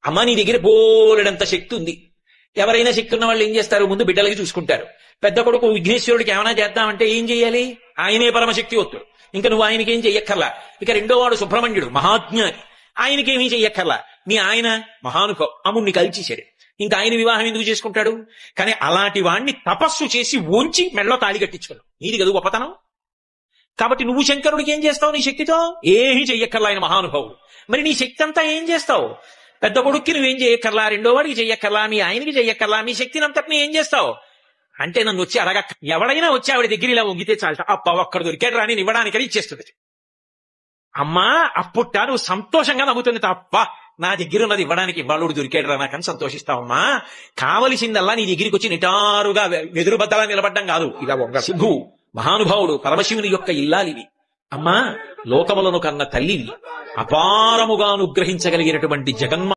అమ్మ నీ దగ్గర బోలెడంత శక్తి ఉంది. ఎవరైనా శక్తి ఉన్న వాళ్ళు ఏం చేస్తారు? ముందు బిడ్డలకి చూసుకుంటారు. పెద్ద కొడుకు విఘ్నేశ్వరుడికి ఏమైనా చేద్దామంటే ఏం చెయ్యాలి? ఆయనే పరమశక్తి వస్తుడు, ఇంకా నువ్వు ఆయనకేం చెయ్యక్కర్లా. ఇక రెండో వాడు సుబ్రహ్మణ్యుడు, మహాజ్ఞాని, ఆయనకేమీ చెయ్యక్కర్లా. నీ ఆయన మహానుభావు, అమ్ముడిని కలిచేశాడు, ఇంకా ఆయన వివాహం ఎందుకు చేసుకుంటాడు? కానీ అలాంటి వాణ్ణి తపస్సు చేసి ఓంచి మెడలో తాళి కట్టించుకోడు. నీది కదా గొప్పతనం. కాబట్టి నువ్వు శంకరుడికి ఏం చేస్తావు? నీ శక్తితో ఏమీ చెయ్యక్కర్లా, ఆయన మహానుభావుడు. మరి నీ శక్తి అంతా ఏం చేస్తావు? పెద్ద కొడుక్కి నువ్వేం చెయ్యక్కర్లా, రెండో వాడికి చెయ్యక్కర్లా, మీ ఆయనకి చెయ్యక్కర్లా, మీ శక్తిని అంతటిని ఏం చేస్తావు అంటే నన్ను వచ్చి అడగక్క. ఎవడైనా వచ్చి ఆవిడ దగ్గర ఇలా వంగితే చాలట, అప్ప ఒక్కడ దొరికాడు రాని ఇవ్వడానికని ఇచ్చేస్తుంది. అమ్మా అప్పుట్ట నువ్వు సంతోషంగా నమ్ముతుంది తప్ప నా దగ్గర ఉన్నది ఇవ్వడానికి ఇవ్వాళుడు దొరికాడు రా నాకని సంతోషిస్తావమ్మా. కావలసిందల్లా నీ దగ్గరికి వచ్చి నిటారుగా వెదురు బద్దలా నిలబడ్డం కాదు. ఇలా వంగ సింధు మహానుభావుడు పరమశివుని యొక్క ఇల్లాలివి. అమ్మా లోకములను కన్న తల్లివి, అపారముగా అనుగ్రహించగలిగినటువంటి జగన్మ